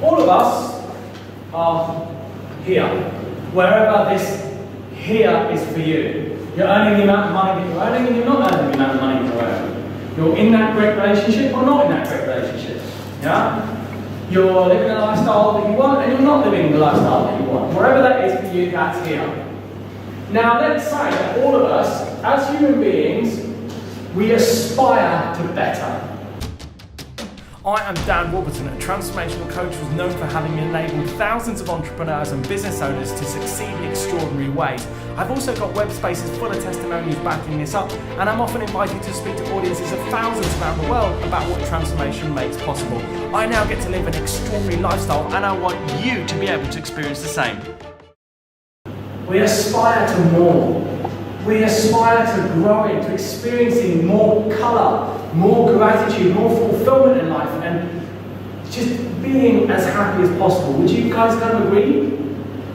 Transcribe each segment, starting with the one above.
all of us are here. Wherever this here is for you. You're earning the amount of money that you're earning, and you're not earning the amount of money you're earning. You're in that great relationship or not in that great relationship. Yeah? You're living a lifestyle that you want, and you're not living the lifestyle that you want. Wherever that is for you, that's here. Now let's say that all of us, as human beings, we aspire to better. I am Dan Warburton, a transformational coach who's known for having enabled thousands of entrepreneurs and business owners to succeed in extraordinary ways. I've also got web spaces full of testimonies backing this up, and I'm often invited to speak to audiences of thousands around the world about what transformation makes possible. I now get to live an extraordinary lifestyle, and I want you to be able to experience the same. We aspire to more. We aspire to growing, to experiencing more colour, more gratitude, more fulfillment in life, and just being as happy as possible. Would you guys kind of agree?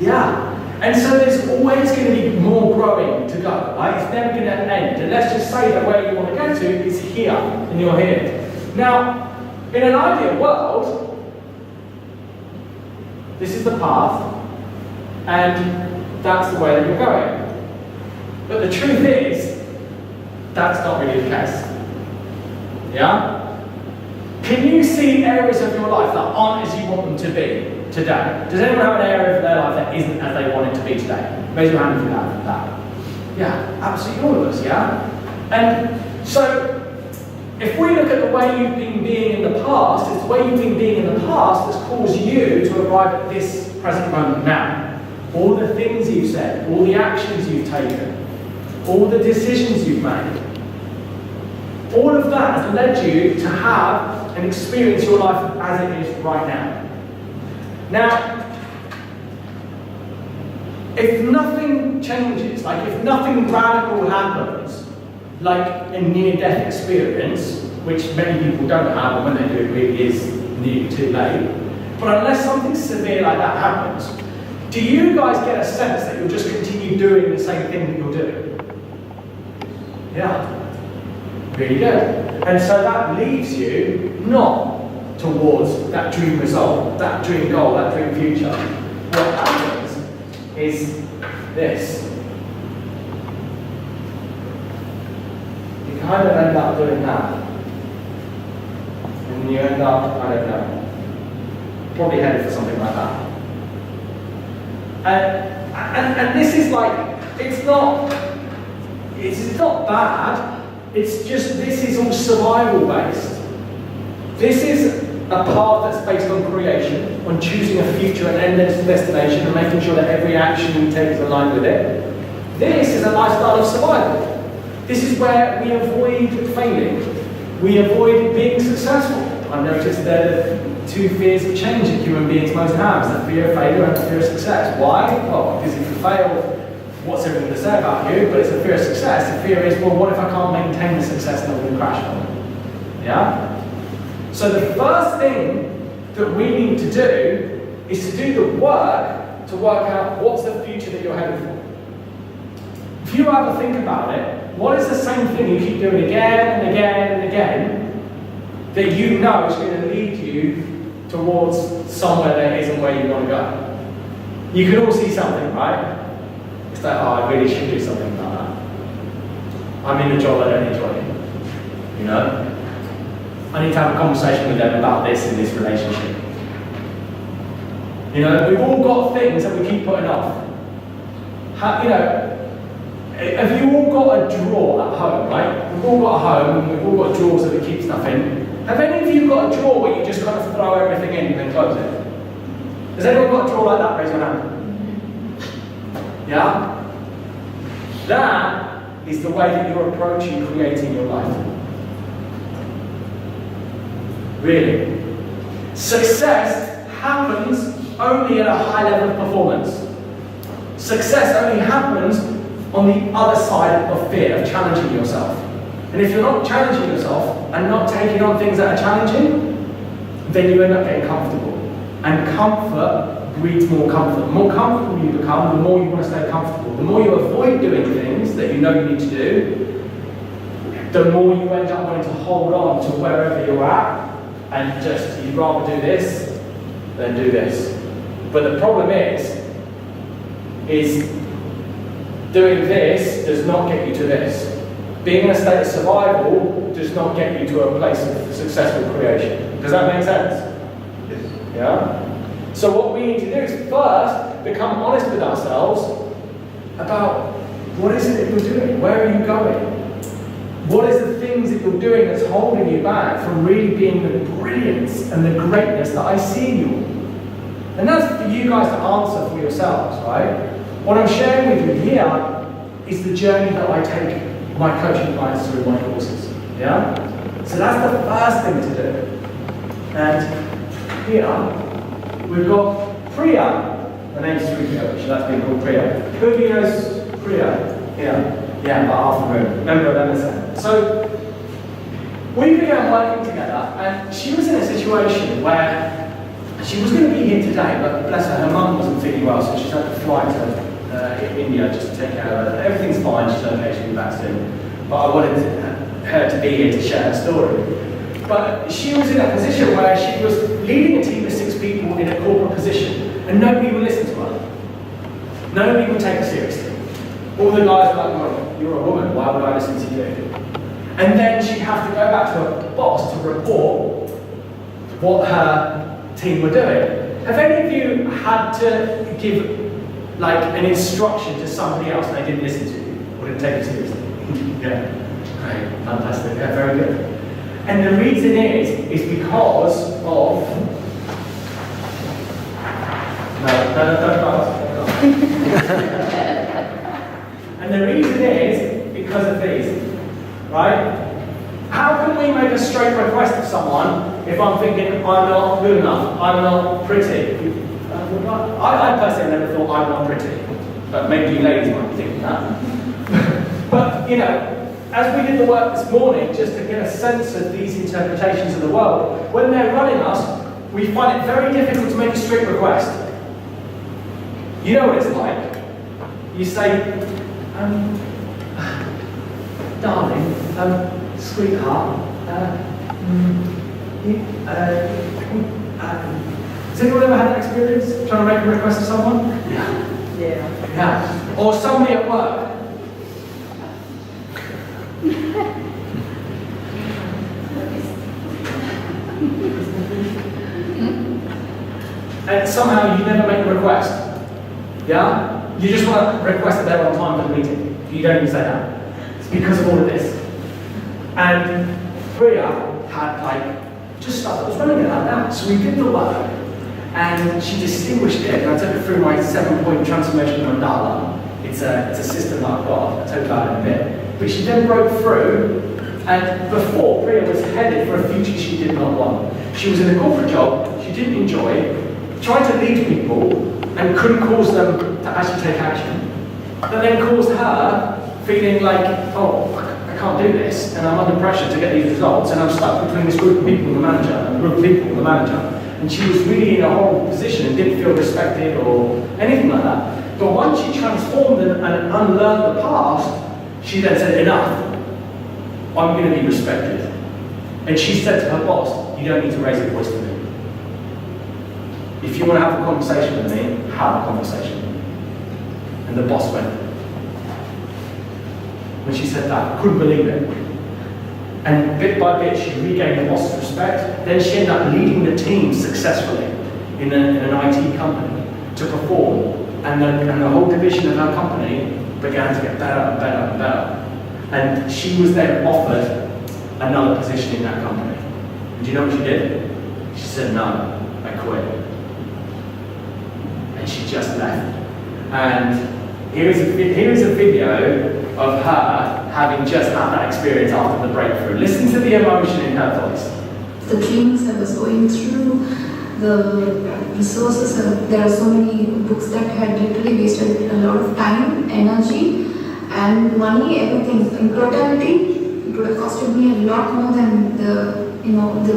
Yeah. And so there's always going to be more growing to go, right? It's never going to end. And let's just say that where you want to go to is here, and you're here. Now, in an ideal world, this is the path, and that's the way that you're going. But the truth is, that's not really the case. Yeah? Can you see areas of your life that aren't as you want them to be today? Does anyone have an area of their life that isn't as they want it to be today? Raise your hand if you have that. Yeah, absolutely all of us, yeah? And so, if we look at the way you've been being in the past, it's the way you've been being in the past that's caused you to arrive at this present moment now. All the things you've said, all the actions you've taken, all the decisions you've made, all of that has led you to have and experience your life as it is right now. Now, if nothing changes, like if nothing radical happens, like a near-death experience, which many people don't have, and when they do it really is nearly too late, but unless something severe like that happens, do you guys get a sense that you'll just continue doing the same thing that you're doing? Yeah. Really good. And so that leaves you not towards that dream result, that dream goal, that dream future. What happens is this. You kind of end up doing that. And you end up, I don't know, probably headed for something like that. And this is like, it's not bad, it's just, this is all survival based. This is a path that's based on creation, on choosing a future and endless destination and making sure that every action you take is aligned with it. This is a lifestyle of survival. This is where we avoid failing. We avoid being successful. I've noticed there are two fears of change that human beings most have, the fear of failure and the fear of success. Why? Well, because if you fail, what's everyone going to say about you? But it's a fear of success. The fear is, well, what if I can't maintain the success and I'm going to crash on it? Yeah? So the first thing that we need to do is to do the work to work out what's the future that you're headed for. If you ever think about it, what is the same thing you keep doing again and again and again that you know is going to lead you towards somewhere that isn't where you want to go? You can all see something, right? It's like, oh, I really should do something about that. I'm in a job I don't enjoy. You know? I need to have a conversation with them about this in this relationship. You know, we've all got things that we keep putting off. You know, have you all got a drawer at home, right? We've all got a home and we've all got drawers that we keep stuff in. Have any of you got a drawer where you just kind of throw everything in and then close it? Has anyone got a drawer like that? Raise your hand. Yeah? That is the way that you're approaching creating your life. Really. Success happens only at a high level of performance. Success only happens on the other side of fear, of challenging yourself. And if you're not challenging yourself and not taking on things that are challenging, then you end up getting comfortable. And comfort breeds more comfort. The more comfortable you become, the more you want to stay comfortable. The more you avoid doing things that you know you need to do, the more you end up wanting to hold on to wherever you're at and just, you'd rather do this then do this. But the problem is doing this does not get you to this. Being in a state of survival does not get you to a place of successful creation. Does that make sense? Yes. Yeah? So what we need to do is first become honest with ourselves about what is it that you're doing? Where are you going? What is the things that you're doing that's holding you back from really being the brilliance and the greatness that I see in you? And that's for you guys to answer for yourselves, right? What I'm sharing with you here is the journey that I take my coaching clients through my courses. Yeah? So that's the first thing to do. And here, we've got Priya. Her name's Priya, so that's been called Priya. Who of you knows Priya? Yeah, about half the room. Member of MSN. So, we began working together, and she was in a situation where she was going to be here today, but bless her mum wasn't feeling well, so she's had to fly to India just to take care of her. Everything's fine, she's okay, she'll be back soon. But I wanted her to be here to share her story. But she was in a position where she was leading a team of 6 people in a corporate position, and nobody would listen to her. Nobody would take her seriously. All the guys were like, well, you're a woman, why would I listen to you? And then she'd have to go back to her boss to report what her team were doing. Have any of you had to give like an instruction to somebody else and they didn't listen to you or didn't take it seriously? Yeah, great, fantastic, yeah, very good. And the reason is because of and the reason is because of these, right? How can we make a straight request of someone if I'm thinking I'm not good enough, I'm not pretty? I personally never thought I'm not pretty, but maybe you ladies might be thinking that. But you know, as we did the work this morning, just to get a sense of these interpretations of the world, when they're running us, we find it very difficult to make a straight request. You know what it's like. You say, darling, sweetheart, has anyone ever had that experience, trying to make a request to someone? Yeah. Or somebody at work. And somehow you never make a request. Yeah? You just want to request that they're on time for the meeting. You don't even say that. It's because of all of this. And Priya had just stuff that was running like that. So we did the work, and she distinguished it, and I took it through my 7-point transformation mandala. It's a system that I've got, I'll tell you about it in a bit. But she then broke through, and before Priya was headed for a future she did not want. She was in a corporate job she didn't enjoy, tried to lead people, and couldn't cause them to actually take action. That then caused her feeling like, oh, I can't do this, and I'm under pressure to get these results, and I'm stuck between this group of people and the manager, and a group of people and the manager. And she was really in a horrible position and didn't feel respected or anything like that. But once she transformed and unlearned the past, she then said, enough, I'm going to be respected. And she said to her boss, you don't need to raise your voice to me. If you want to have a conversation with me, have a conversation with me. And the boss went. When she said that, I couldn't believe it. And bit by bit, she regained the boss's respect. Then she ended up leading the team successfully in an IT company to perform. And the whole division of her company began to get better and better and better. And she was then offered another position in that company. And do you know what she did? She said, no, I quit. And she just left. And here is a video of her having just had that experience after the breakthrough. Listen to the emotion in her voice. The trainings I was going through, the resources, there are so many books that had literally wasted a lot of time, energy, and money, everything. In totality, it would have costed me a lot more than the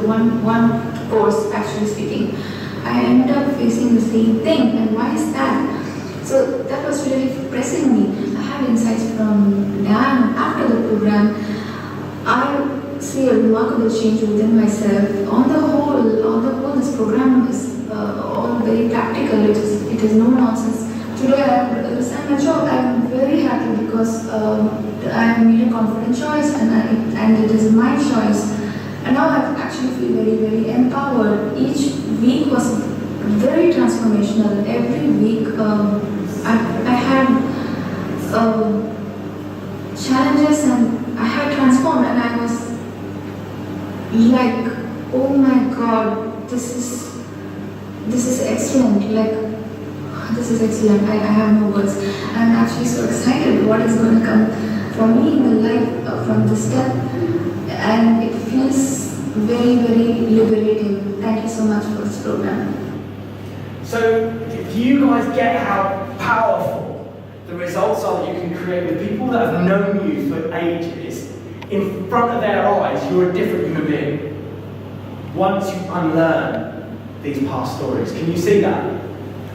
one course, actually speaking. I ended up facing the same thing, and why is that? So that was really pressing me. I had insights from Dan after the program. I see a remarkable change within myself. On the whole, this program is all is no nonsense. Today I have resigned my job. I am very happy because I have made a confident choice and it is my choice. And now I actually feel very, very empowered. Each week was very transformational. Every week I had challenges and I had transformed, and I was like, oh my God, this is excellent. Like, this is excellent. I have no words. I'm actually so excited what is going to come for me in the life from this step, and it feels very, very liberating. Thank you so much for this program. So, do you guys get how powerful the results are that you can create with people that have known you for ages? In front of their eyes, you're a different human being. Once you unlearn these past stories, can you see that?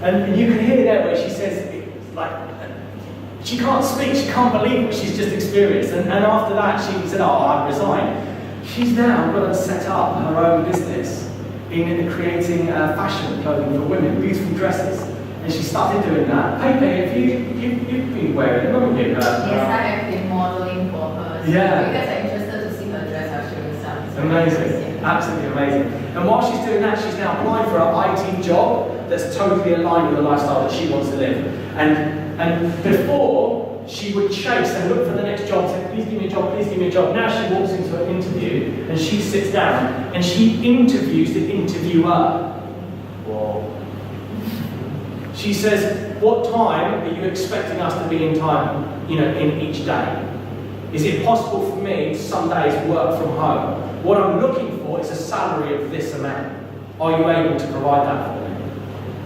And you can hear there where she says, like, she can't speak, she can't believe what she's just experienced. And after that, she said, oh, I've resigned. She's now got to set up her own business in creating fashion clothing for women, beautiful dresses. And she started doing that. Pepe, you've been wearing them, haven't you? Yes, I have been modeling for her. So Yeah. You guys are interested to see her dress, I'll show you some. Amazing, absolutely amazing. And while she's doing that, she's now applying for an IT job that's totally aligned with the lifestyle that she wants to live. And before, she would chase and look for the next job, say, please give me a job, please give me a job. Now she walks into an interview and she sits down and she interviews the interviewer. Whoa. She says, what time are you expecting us to be in time, in each day? Is it possible for me some days work from home? What I'm looking for is a salary of this amount. Are you able to provide that for me?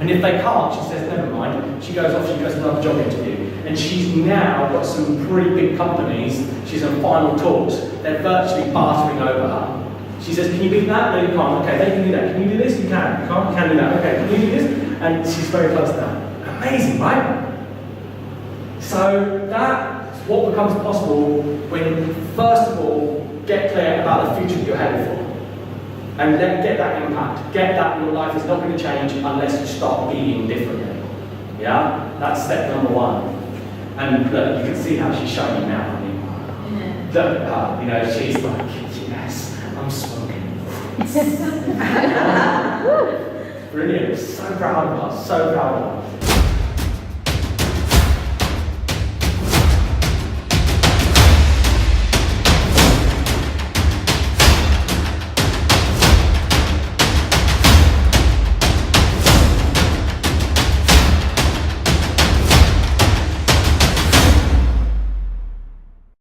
And if they can't, she says, never mind. She goes off, she goes to another job interview. And she's now got some pretty big companies. She's in final talks. They're virtually bartering over her. She says, can you beat that? No, you can't. Okay, they can do that. Can you do this? You can. You can't? You can do that. Okay, can you do this? And she's very close to that. Amazing, right? So that's what becomes possible when, first of all, get clear about the future that you're headed for. And then get that impact. Get that your life is not going to change unless you start being differently. Yeah? That's step number one. And look, you can see how she's shining now. I mean, look at her, she's like, yes, I'm smoking. Brilliant. So proud of her, so proud of her.